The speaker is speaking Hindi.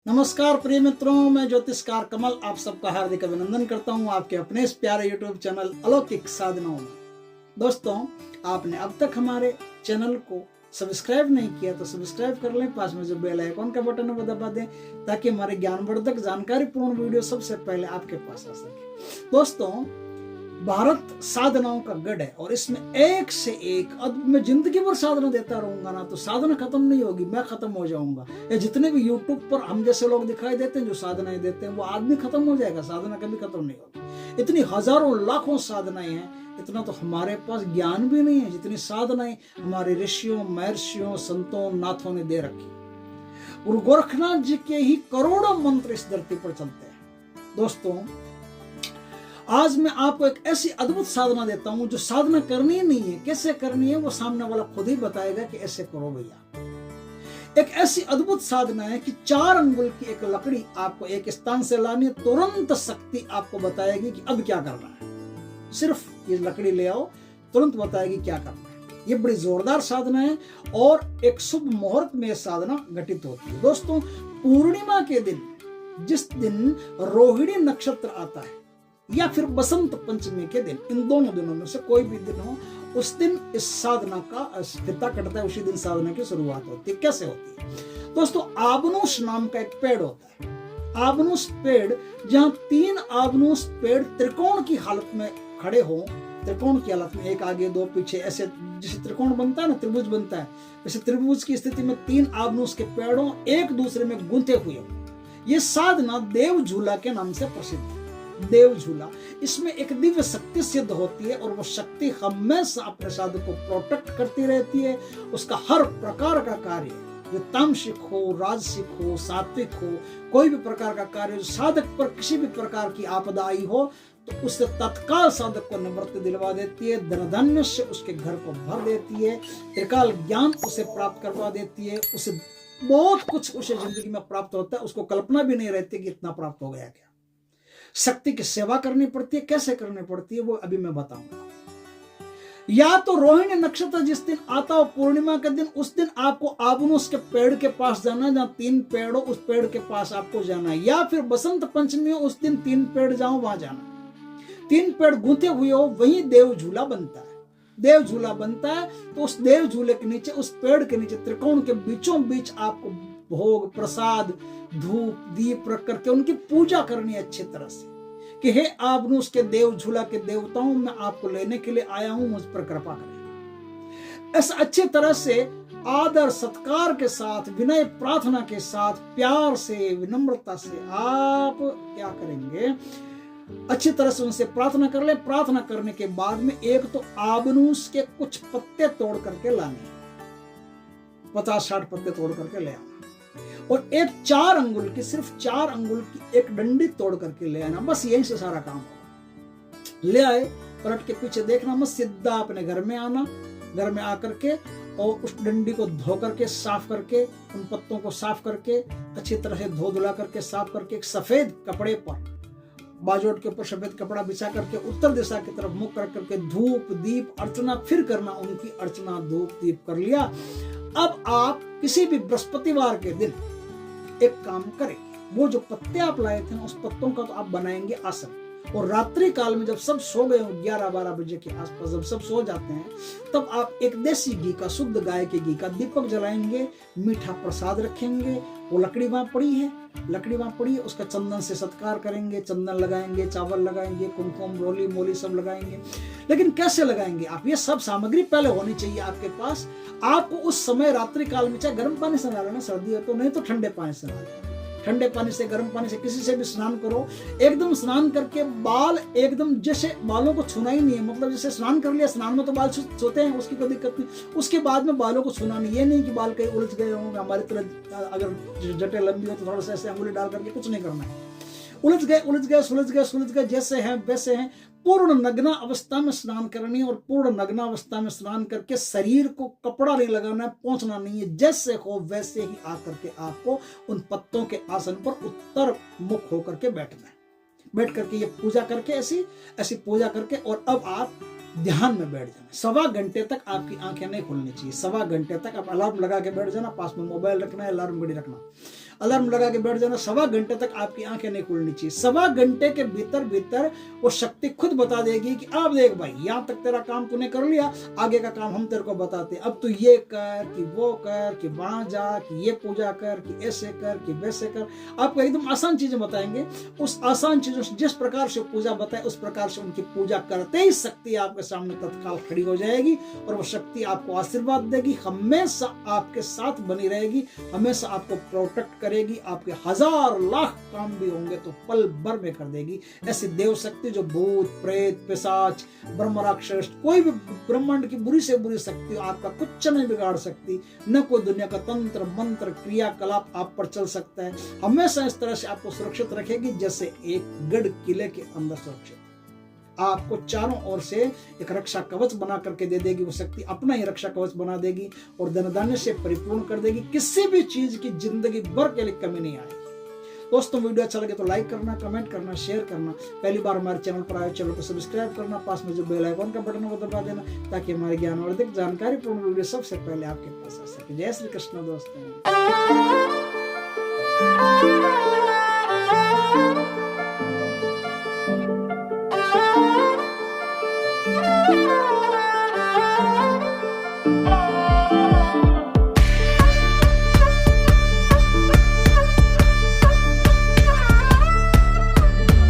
नमस्कार प्रिय मित्रों, मैं ज्योतिषकार कमल आप सबका हार्दिक अभिनंदन करता हूं आपके अपने इस प्यारे यूट्यूब चैनल अलौकिक साधनाओं में। दोस्तों, आपने अब तक हमारे चैनल को सब्सक्राइब नहीं किया तो सब्सक्राइब कर लें, पास में जो बेल आइकॉन का बटन है वो दबा दें ताकि हमारे ज्ञानवर्धक जानकारीपूर्ण वीडियो सबसे पहले आपके पास आ सके। दोस्तों, भारत साधनाओं का गढ़ है और इसमें एक से एक, अब मैं जिंदगी भर साधना देता रहूंगा ना तो साधना खत्म नहीं होगी, मैं खत्म हो जाऊंगा। या जितने भी यूट्यूब पर हम जैसे लोग दिखाई देते हैं जो साधनाएं देते हैं वो आदमी खत्म हो जाएगा, साधना कभी खत्म नहीं होगी। इतनी हजारों लाखों साधनाएं हैं, इतना तो हमारे पास ज्ञान भी नहीं है जितनी साधनाएं हमारे ऋषियों, महर्षियों, संतों, नाथों ने दे रखी। गुरु गोरखनाथ जी के ही करोड़ों मंत्र इस धरती पर चलते हैं। दोस्तों, आज मैं आपको एक ऐसी अद्भुत साधना देता हूं जो साधना करनी ही नहीं है, कैसे करनी है वो सामने वाला खुद ही बताएगा कि ऐसे करो भैया। एक ऐसी अद्भुत साधना है कि 4 अंगुल की एक लकड़ी आपको एक स्थान से लानी है, तुरंत शक्ति आपको बताएगी कि अब क्या करना है। सिर्फ ये लकड़ी ले आओ, तुरंत बताएगी क्या करना है। ये बड़ी जोरदार साधना है और एक शुभ मुहूर्त में साधना घटित होती है। दोस्तों, पूर्णिमा के दिन, जिस दिन रोहिणी नक्षत्र आता है या फिर बसंत पंचमी के दिन, इन दोनों दिनों में से कोई भी दिन हो, उस दिन इस साधना का फिता कटता है, उसी दिन साधना की शुरुआत होती है। कैसे होती है दोस्तों? आबनूस नाम का एक पेड़ होता है। आबनूस पेड़, जहां 3 आबनूस पेड़ त्रिकोण की हालत में खड़े हो, त्रिकोण की हालत में, एक आगे 2 पीछे, ऐसे जैसे त्रिकोण बनता है ना, त्रिभुज बनता है, वैसे त्रिभुज की स्थिति में 3 आबनूस के पेड़ों एक दूसरे में गुंथे हुए हो। ये साधना देव झूला के नाम से प्रसिद्ध है। देव झूला, इसमें एक दिव्य शक्ति सिद्ध होती है और वो शक्ति हमेशा अपने साधक को प्रोटेक्ट करती रहती है। उसका हर प्रकार का कार्य, जो तामसिक हो, राजसिक हो, सात्विक हो, कोई भी प्रकार का कार्य जो साधक पर किसी भी प्रकार की आपदा आई हो तो उससे तत्काल साधक को निवृत्ति दिलवा देती है, धन धान्य से उसके घर को भर देती है, त्रिकाल ज्ञान उसे प्राप्त करवा देती है, उसे बहुत कुछ उसे जिंदगी में प्राप्त होता है, उसको कल्पना भी नहीं रहती कि इतना प्राप्त हो गया। क्या शक्ति की सेवा करनी पड़ती है, कैसे करनी पड़ती है वो अभी मैं बताऊंगा। या तो रोहिणी नक्षत्र जिस दिन आता हो, पूर्णिमा के दिन, उस दिन आपको आबनूस के पेड़ के पास जाना है, जहां 3 पेड़ हो उस पेड़ के पास आपको जाना है। या फिर बसंत पंचमी हो, उस दिन 3 पेड़ जाओ, वहां जाना। 3 पेड़ गूंथे हुए हो, वहीं देव झूला बनता है। देव झूला बनता है तो उस देव झूले के नीचे, उस पेड़ के नीचे, त्रिकोण के बीचों बीच आपको भोग, प्रसाद, धूप, दीप रख करके उनकी पूजा करनी है अच्छी तरह से कि हे आबनूस के देव झूला के देवताओं, मैं आपको लेने के लिए आया हूं, मुझ पर कृपा करें। ऐसा अच्छी तरह से आदर सत्कार के साथ, विनय प्रार्थना के साथ, प्यार से, विनम्रता से आप क्या करेंगे, अच्छी तरह से उनसे प्रार्थना कर ले। प्रार्थना करने के बाद में एक तो आबनूस के कुछ पत्ते तोड़ करके लाने, 50-60 पत्ते तोड़ करके ले आना, और एक 4 अंगुल की, सिर्फ 4 अंगुल की एक डंडी तोड़ करके ले आना। बस यहीं से सारा काम होगा। ले आए, पलट के पीछे देखना मत, सीधा अपने घर में आना। घर में आकर के और उस डंडी को धो करके, साफ करके, उन पत्तों को साफ करके, अच्छी तरह से धो धुला करके, साफ करके, एक सफेद कपड़े पर, बाजोट के ऊपर सफेद कपड़ा बिछा करके उत्तर दिशा की तरफ मुख कर करके धूप, दीप, अर्चना फिर करना। उनकी अर्चना, धूप, दीप कर लिया। अब आप किसी भी बृहस्पतिवार के दिन एक काम करें, वो जो पत्ते आप लाए थे उस पत्तों का तो आप बनाएंगे आसन, और रात्रि काल में जब सब सो गए हो, 11-12 बजे के आसपास जब सब सो जाते हैं, तब आप एक देसी घी का, शुद्ध गाय के घी का दीपक जलाएंगे, मीठा प्रसाद रखेंगे। वो लकड़ी वहां पड़ी है, लकड़ी वहां पड़ी है, उसका चंदन से सत्कार करेंगे, चंदन लगाएंगे, चावल लगाएंगे, कुमकुम, रोली मोली सब लगाएंगे। लेकिन कैसे लगाएंगे आप? ये सब सामग्री पहले होनी चाहिए आपके पास। आपको उस समय रात्रि काल में चाहे गर्म पानी से नहा लेना, सर्दी है तो, नहीं तो ठंडे पानी से नहा लेना। ठंडे पानी से, गर्म पानी से, किसी से भी स्नान करो। एकदम स्नान करके बाल एकदम, जैसे बालों को छूना ही नहीं है, मतलब जैसे स्नान कर लिया, स्नान में तो बाल सोते हैं, उसकी कोई दिक्कत नहीं, उसके बाद में बालों को छूना नहीं। ये नहीं कि बाल कहीं उलझ गए होंगे, हमारी तरह अगर जटें लंबी हो तो थोड़ा सा ऐसे अंगुली डाल करके कुछ नहीं करना है। उलझ गए, उलझ गए, सुलझ गए, सुलझ गए, जैसे हैं वैसे हैं। पूर्ण नग्ना अवस्था में स्नान करनी है, और पूर्ण नग्ना अवस्था में स्नान करके शरीर को कपड़ा नहीं लगाना है, पोंछना नहीं है, जैसे हो वैसे ही आकर के आपको उन पत्तों के आसन पर उत्तर मुख होकर के बैठना है। बैठ करके ये पूजा करके, ऐसी ऐसी पूजा करके, और अब आप ध्यान में बैठ जाना। 1.25 घंटे तक आपकी आंखें नहीं खुलनी चाहिए। 1.25 घंटे तक आप अलार्म लगा के बैठ जाना, पास में मोबाइल रखना है, अलार्म घड़ी रखना। अलार्म लगा के बैठ जाना, 1.25 घंटे तक आपकी आंखें नहीं खुलनी चाहिए। 1.25 घंटे के भीतर भीतर वो शक्ति खुद बता देगी कि अब देख भाई, यहाँ तक तेरा काम तूने कर लिया, आगे का काम हम तेरे को बताते हैं, अब तू ये कर कि वो कर कि वहां जा कि ये पूजा कर कि ऐसे कर कि वैसे कर। आपको एकदम आसान चीजें बताएंगे। उस आसान चीजों से जिस प्रकार से पूजा बताए उस प्रकार से उनकी पूजा करते ही शक्ति आपके सामने तत्काल खड़ी हो जाएगी और वो शक्ति आपको आशीर्वाद देगी, हमेशा आपके साथ बनी रहेगी, हमेशा आपको प्रोटेक्ट करेगी। आपके 1000 लाख काम भी होंगे तो पल भर में कर देगी। ऐसी देव शक्ति जो भूत प्रेत पिशाच ब्रह्म राक्षस कोई भी ब्रह्मांड की बुरी से बुरी शक्ति आपका कुछ नहीं बिगाड़ सकती, न कोई दुनिया का तंत्र मंत्र क्रियाकलाप आप पर चल सकता है। हमेशा इस तरह से आपको सुरक्षित रखेगी जैसे एक गढ़ किले के अंदर सुरक्षित। आपको चारों ओर से एक रक्षा कवच बना करके दे देगी। वो शक्ति अपना ही रक्षा कवच बना देगी और धन धान्य से परिपूर्ण कर देगी। किसी भी चीज की जिंदगी भर के लिए कमी नहीं आएगी। दोस्तों वीडियो अच्छा लगे तो लाइक करना, कमेंट करना, शेयर करना। पहली बार हमारे चैनल पर आए चैनल को सब्सक्राइब करना, पास में जो बेल आइकन का बटन है वो दबा देना ताकि हमारे ज्ञानवर्धक जानकारी पूर्ण वीडियो सबसे पहले आपके पास आ सके। जय श्री कृष्ण दोस्तों।